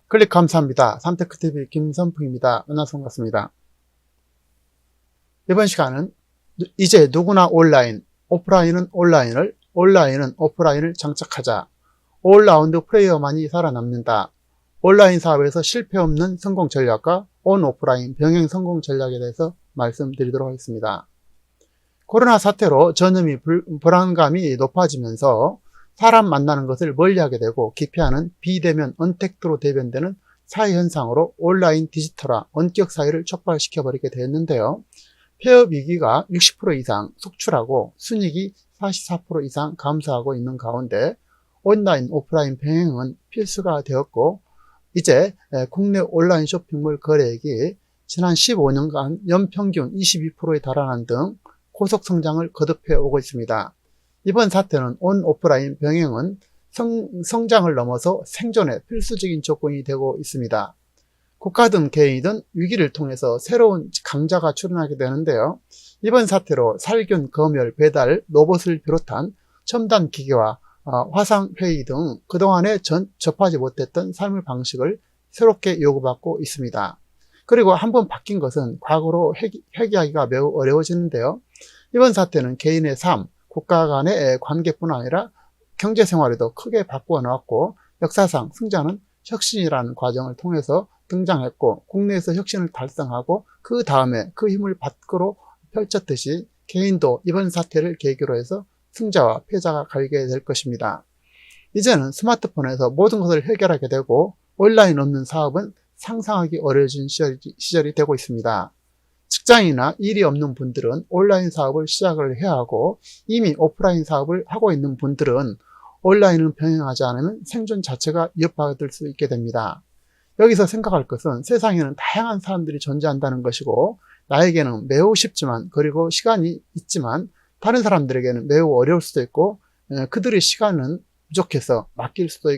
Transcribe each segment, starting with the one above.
클릭 감사합니다. 삼테크TV 김선풍입니다. 만나서 반갑습니다. 이번 시간은 이제 누구나 온라인, 오프라인은 온라인을, 온라인은 오프라인을 장착하자. 올라운드 플레이어만이 살아남는다. 온라인 사업에서 실패 없는 성공 전략과 온 오프라인 병행 성공 전략에 대해서 말씀드리도록 하겠습니다. 코로나 사태로 전염이 불안감이 높아지면서 사람 만나는 것을 멀리하게 되고 기피하는 비대면 언택트로 대변되는 사회현상으로 온라인 디지털화, 원격 사회를 촉발시켜버리게 되었는데요. 폐업 위기가 60% 이상 속출하고 순이익이 44% 이상 감소하고 있는 가운데 온라인, 오프라인 병행은 필수가 되었고 이제 국내 온라인 쇼핑몰 거래액이 지난 15년간 연평균 22%에 달하는 등 고속 성장을 거듭해 오고 있습니다. 이번 사태는 온 오프라인 병행은 성장을 넘어서 생존의 필수적인 조건이 되고 있습니다. 국가든 개인이든 위기를 통해서 새로운 강자가 출현하게 되는데요. 이번 사태로 살균, 검열, 배달, 로봇을 비롯한 첨단 기계와 화상회의 등 그동안에 접하지 못했던 삶의 방식을 새롭게 요구받고 있습니다. 그리고 한번 바뀐 것은 과거로 회귀하기가 매우 어려워지는데요. 이번 사태는 개인의 삶, 국가 간의 관계뿐 아니라 경제생활에도 크게 바꾸어 놓았고 역사상 승자는 혁신이라는 과정을 통해서 등장했고 국내에서 혁신을 달성하고 그 다음에 그 힘을 밖으로 펼쳤듯이 개인도 이번 사태를 계기로 해서 승자와 패자가 갈게 될 것입니다. 이제는 스마트폰에서 모든 것을 해결하게 되고 온라인 없는 사업은 상상하기 어려워진 시절이 되고 있습니다. 직장이나 일이 없는 분들은 온라인 사업을 시작을 해야 하고 이미 오프라인 사업을 하고 있는 분들은 온라인을 병행하지 않으면 생존 자체가 위협받을 수 있게 됩니다. 여기서 생각할 것은 세상에는 다양한 사람들이 존재한다는 것이고 나에게는 매우 쉽지만 그리고 시간이 있지만 다른 사람들에게는 매우 어려울 수도 있고 그들의 시간은 부족해서 맡길 수도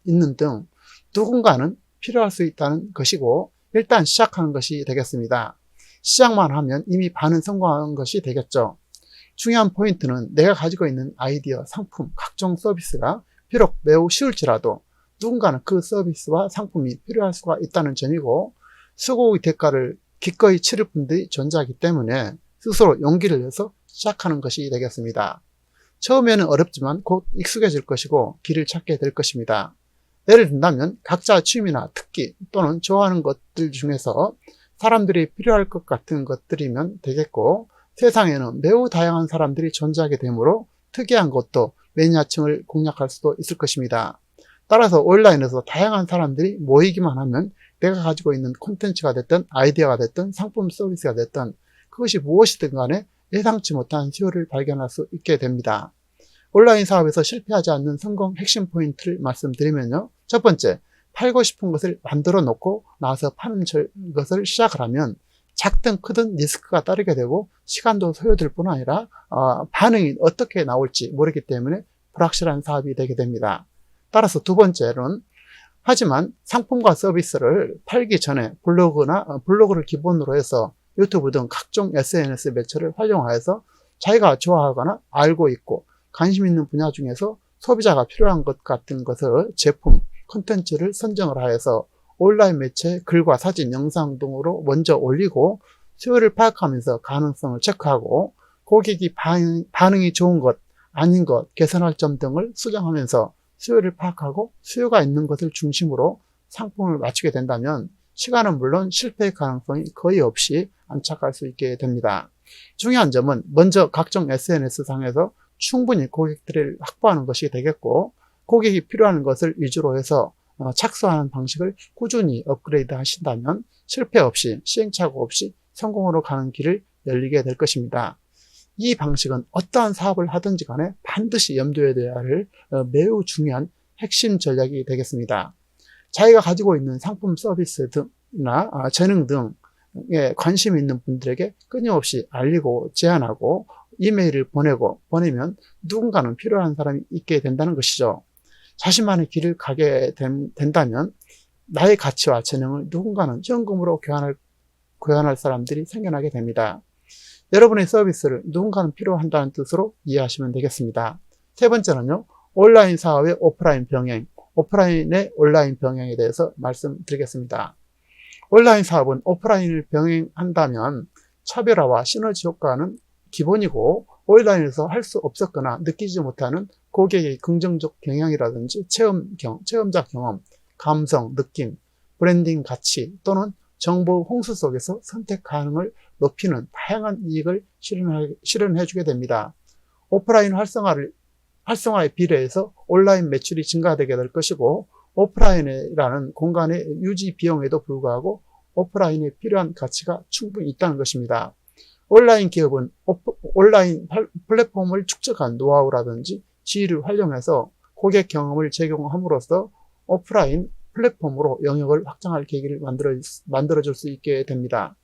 있는 등 누군가는 필요할 수 있다는 것이고 일단 시작하는 것이 되겠습니다. 시작만 하면 이미 반은 성공한 것이 되겠죠. 중요한 포인트는 내가 가지고 있는 아이디어, 상품, 각종 서비스가 비록 매우 쉬울지라도 누군가는 그 서비스와 상품이 필요할 수가 있다는 점이고 수고의 대가를 기꺼이 치를 분들이 존재하기 때문에 스스로 용기를 내서 시작하는 것이 되겠습니다. 처음에는 어렵지만 곧 익숙해질 것이고 길을 찾게 될 것입니다. 예를 든다면 각자 취미나 특기 또는 좋아하는 것들 중에서 사람들이 필요할 것 같은 것들이면 되겠고 세상에는 매우 다양한 사람들이 존재하게 되므로 특이한 것도 매니아층을 공략할 수도 있을 것입니다. 따라서 온라인에서 다양한 사람들이 모이기만 하면 내가 가지고 있는 콘텐츠가 됐든 아이디어가 됐든 상품 서비스가 됐든 그것이 무엇이든 간에 예상치 못한 수요를 발견할 수 있게 됩니다. 온라인 사업에서 실패하지 않는 성공 핵심 포인트를 말씀드리면요. 첫 번째, 팔고 싶은 것을 만들어 놓고 나서 파는 것을 시작을 하면 작든 크든 리스크가 따르게 되고 시간도 소요될 뿐 아니라 반응이 어떻게 나올지 모르기 때문에 불확실한 사업이 되게 됩니다. 따라서 두 번째는 하지만 상품과 서비스를 팔기 전에 블로그를 기본으로 해서 유튜브 등 각종 SNS 매체를 활용하여서 자기가 좋아하거나 알고 있고 관심 있는 분야 중에서 소비자가 필요한 것 같은 것을 제품, 콘텐츠를 선정을 하여서 온라인 매체, 글과 사진, 영상 등으로 먼저 올리고 수요를 파악하면서 가능성을 체크하고 고객이 반응이 좋은 것, 아닌 것, 개선할 점 등을 수정하면서 수요를 파악하고 수요가 있는 것을 중심으로 상품을 맞추게 된다면 시간은 물론 실패의 가능성이 거의 없이 안착할 수 있게 됩니다. 중요한 점은 먼저 각종 SNS 상에서 충분히 고객들을 확보하는 것이 되겠고 고객이 필요한 것을 위주로 해서 착수하는 방식을 꾸준히 업그레이드 하신다면 실패 없이 시행착오 없이 성공으로 가는 길을 열리게 될 것입니다. 이 방식은 어떠한 사업을 하든지 간에 반드시 염두에 둬야 할 매우 중요한 핵심 전략이 되겠습니다. 자기가 가지고 있는 상품 서비스 등이나 재능 등에 관심 있는 분들에게 끊임없이 알리고 제안하고 이메일을 보내면 누군가는 필요한 사람이 있게 된다는 것이죠. 자신만의 길을 가게 된다면 나의 가치와 재능을 누군가는 현금으로 교환할 사람들이 생겨나게 됩니다. 여러분의 서비스를 누군가는 필요한다는 뜻으로 이해하시면 되겠습니다. 세 번째는요, 온라인 사업의 오프라인 병행, 오프라인의 온라인 병행에 대해서 말씀드리겠습니다. 온라인 사업은 오프라인을 병행한다면 차별화와 시너지 효과는 기본이고, 온라인에서 할 수 없었거나 느끼지 못하는 고객의 긍정적 경향이라든지 체험자 경험, 감성, 느낌, 브랜딩 가치 또는 정보 홍수 속에서 선택 가능을 높이는 다양한 이익을 실현해주게 됩니다. 오프라인 활성화에 비례해서 온라인 매출이 증가되게 될 것이고, 오프라인이라는 공간의 유지 비용에도 불구하고 오프라인에 필요한 가치가 충분히 있다는 것입니다. 온라인 기업은 온라인 플랫폼을 축적한 노하우라든지 지위를 활용해서 고객 경험을 제공함으로써 오프라인 플랫폼으로 영역을 확장할 계기를 만들어줄 수 있게 됩니다.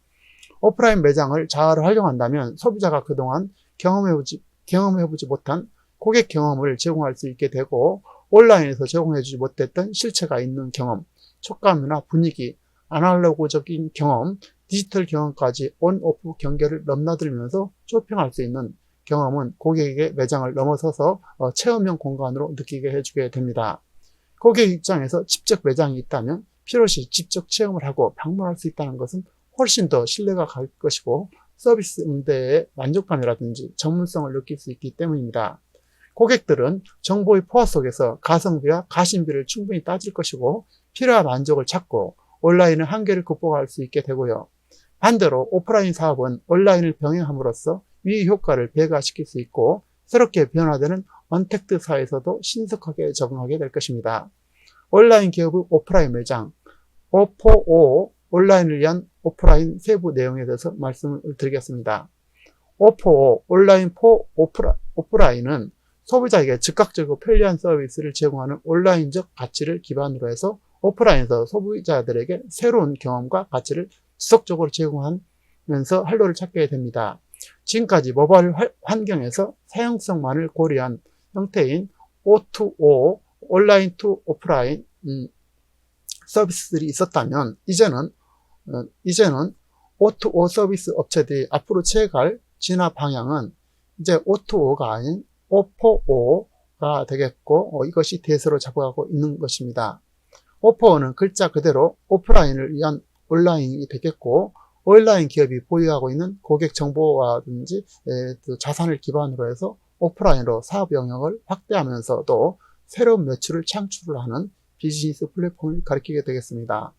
오프라인 매장을 잘 활용한다면 소비자가 그동안 경험해보지 못한 고객 경험을 제공할 수 있게 되고, 온라인에서 제공해주지 못했던 실체가 있는 경험, 촉감이나 분위기, 아날로그적인 경험, 디지털 경험까지 온-오프 경계를 넘나들면서 쇼핑할 수 있는 경험은 고객에게 매장을 넘어서서 체험형 공간으로 느끼게 해주게 됩니다. 고객 입장에서 직접 매장이 있다면 필요시 직접 체험을 하고 방문할 수 있다는 것은 훨씬 더 신뢰가 갈 것이고, 서비스 응대의 만족감이라든지 전문성을 느낄 수 있기 때문입니다. 고객들은 정보의 포화 속에서 가성비와 가심비를 충분히 따질 것이고, 필요한 만족을 찾고 온라인의 한계를 극복할 수 있게 되고요. 반대로 오프라인 사업은 온라인을 병행함으로써 위 효과를 배가시킬 수 있고, 새롭게 변화되는 언택트 사회에서도 신속하게 적응하게 될 것입니다. 온라인 기업의 오프라인 매장, O4O, 온라인을 위한 오프라인 세부 내용에 대해서 말씀을 드리겠습니다. O4O, 온라인 포 오프라인은 소비자에게 즉각적이고 편리한 서비스를 제공하는 온라인적 가치를 기반으로 해서 오프라인에서 소비자들에게 새로운 경험과 가치를 지속적으로 제공하면서 활로를 찾게 됩니다. 지금까지 모바일 환경에서 사용성만을 고려한 형태인 O2O, 온라인 투 오프라인 서비스들이 있었다면, 이제는 O2O 서비스 업체들이 앞으로 취해갈 진화 방향은 이제 O2O가 아닌 O4O가 되겠고, 이것이 대세로 잡아가고 있는 것입니다. O4O는 글자 그대로 오프라인을 위한 온라인이 되겠고, 온라인 기업이 보유하고 있는 고객 정보라든지 자산을 기반으로 해서 오프라인으로 사업 영역을 확대하면서도 새로운 매출을 창출하는 비즈니스 플랫폼을 가리키게 되겠습니다.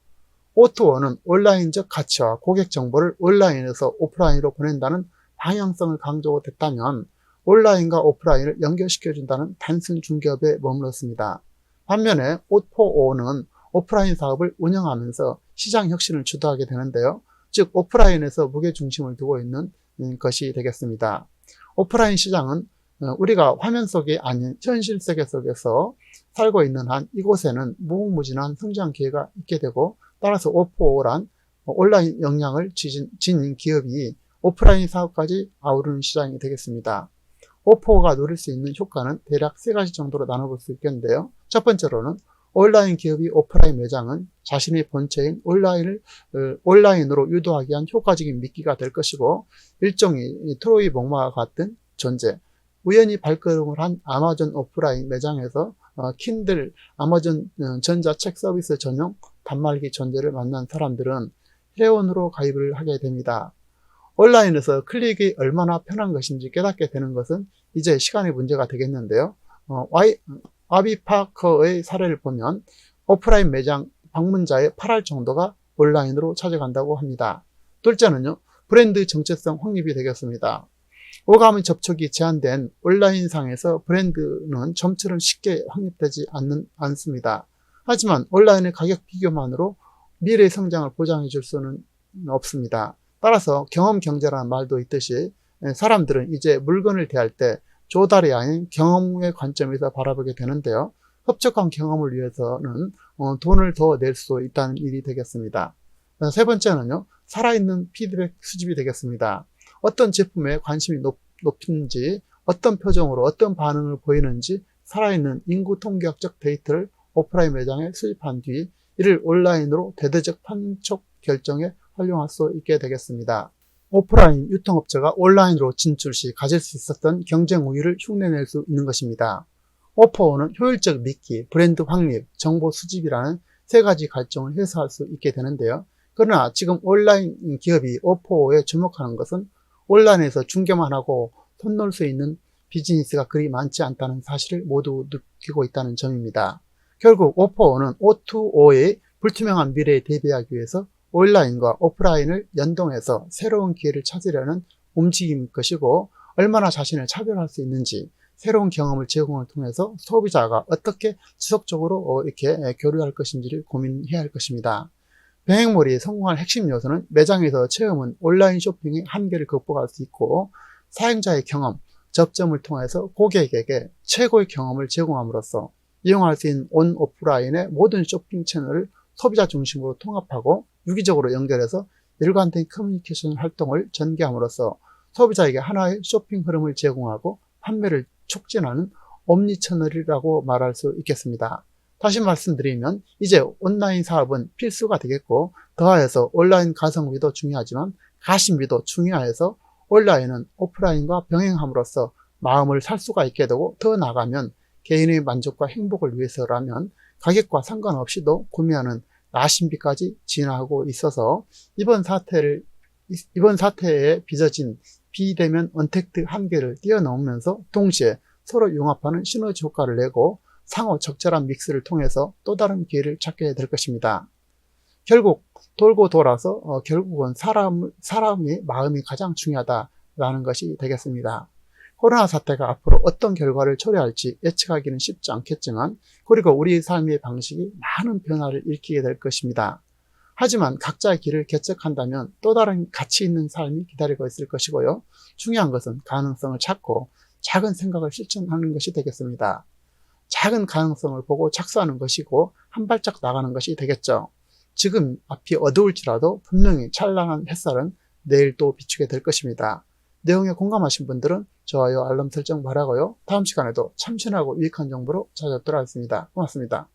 O2O는 온라인적 가치와 고객 정보를 온라인에서 오프라인으로 보낸다는 방향성을 강조됐다면, 온라인과 오프라인을 연결시켜준다는 단순 중개업에 머물렀습니다. 반면에 O4O는 오프라인 사업을 운영하면서 시장 혁신을 주도하게 되는데요. 즉 오프라인에서 무게중심을 두고 있는 것이 되겠습니다. 오프라인 시장은 우리가 화면 속이 아닌 현실 세계 속에서 살고 있는 한 이곳에는 무궁무진한 성장 기회가 있게 되고, 따라서 O4O란 온라인 역량을 지닌 기업이 오프라인 사업까지 아우르는 시장이 되겠습니다. O4O가 누릴 수 있는 효과는 대략 3가지 정도로 나눠볼 수 있겠는데요. 첫 번째로는 온라인 기업이 오프라인 매장은 자신의 본체인 온라인으로 유도하기 위한 효과적인 미끼가 될 것이고, 일종의 트로이 목마와 같은 존재, 우연히 발걸음을 한 아마존 오프라인 매장에서 킨들, 아마존 전자책 서비스 전용 단말기 존재를 만난 사람들은 회원으로 가입을 하게 됩니다. 온라인에서 클릭이 얼마나 편한 것인지 깨닫게 되는 것은 이제 시간의 문제가 되겠는데요. 와비파커의 사례를 보면 오프라인 매장 방문자의 8할 정도가 온라인으로 찾아간다고 합니다. 둘째는요, 브랜드 정체성 확립이 되겠습니다. 오감의 접촉이 제한된 온라인상에서 브랜드는 점처럼 쉽게 확립되지 않습니다. 하지만 온라인의 가격 비교만으로 미래의 성장을 보장해 줄 수는 없습니다. 따라서 경험 경제라는 말도 있듯이 사람들은 이제 물건을 대할 때 조달이 아닌 경험의 관점에서 바라보게 되는데요. 흡족한 경험을 위해서는 돈을 더 낼 수 있다는 일이 되겠습니다. 세 번째는요, 살아있는 피드백 수집이 되겠습니다. 어떤 제품에 관심이 높은지, 어떤 표정으로 어떤 반응을 보이는지 살아있는 인구 통계학적 데이터를 오프라인 매장에 수집한 뒤 이를 온라인으로 대대적 판촉 결정에 활용할 수 있게 되겠습니다. 오프라인 유통업체가 온라인으로 진출 시 가질 수 있었던 경쟁 우위를 흉내낼 수 있는 것입니다. 오퍼는 효율적 믿기, 브랜드 확립, 정보 수집이라는 세 가지 갈증을 해소할 수 있게 되는데요. 그러나 지금 온라인 기업이 오퍼에 주목하는 것은 온라인에서 중개만 하고 손 놓을 수 있는 비즈니스가 그리 많지 않다는 사실을 모두 느끼고 있다는 점입니다. 결국 오퍼는 O2O의 불투명한 미래에 대비하기 위해서 온라인과 오프라인을 연동해서 새로운 기회를 찾으려는 움직임일 것이고, 얼마나 자신을 차별할 수 있는지 새로운 경험을 제공을 통해서 소비자가 어떻게 지속적으로 이렇게 교류할 것인지를 고민해야 할 것입니다. 병행몰이에 성공할 핵심 요소는 매장에서 체험은 온라인 쇼핑의 한계를 극복할 수 있고, 사용자의 경험, 접점을 통해서 고객에게 최고의 경험을 제공함으로써 이용할 수 있는 온 오프라인의 모든 쇼핑 채널을 소비자 중심으로 통합하고 유기적으로 연결해서 일관된 커뮤니케이션 활동을 전개함으로써 소비자에게 하나의 쇼핑 흐름을 제공하고 판매를 촉진하는 옴니채널이라고 말할 수 있겠습니다. 다시 말씀드리면 이제 온라인 사업은 필수가 되겠고, 더하여서 온라인 가성비도 중요하지만 가심비도 중요해서 온라인은 오프라인과 병행함으로써 마음을 살 수가 있게 되고, 더 나아가면 개인의 만족과 행복을 위해서라면 가격과 상관없이도 구매하는 나심비까지 진화하고 있어서 이번 사태에 빚어진 비대면 언택트 한계를 뛰어넘으면서 동시에 서로 융합하는 시너지 효과를 내고 상호 적절한 믹스를 통해서 또 다른 기회를 찾게 될 것입니다. 결국 돌고 돌아서 결국은 사람의 마음이 가장 중요하다라는 것이 되겠습니다. 코로나 사태가 앞으로 어떤 결과를 초래할지 예측하기는 쉽지 않겠지만, 그리고 우리 삶의 방식이 많은 변화를 일으키게 될 것입니다. 하지만 각자의 길을 개척한다면 또 다른 가치 있는 삶이 기다리고 있을 것이고요. 중요한 것은 가능성을 찾고 작은 생각을 실천하는 것이 되겠습니다. 작은 가능성을 보고 착수하는 것이고 한 발짝 나가는 것이 되겠죠. 지금 앞이 어두울지라도 분명히 찬란한 햇살은 내일 또 비추게 될 것입니다. 내용에 공감하신 분들은 좋아요, 알람 설정 바라고요. 다음 시간에도 참신하고 유익한 정보로 찾아뵙도록 하겠습니다. 고맙습니다.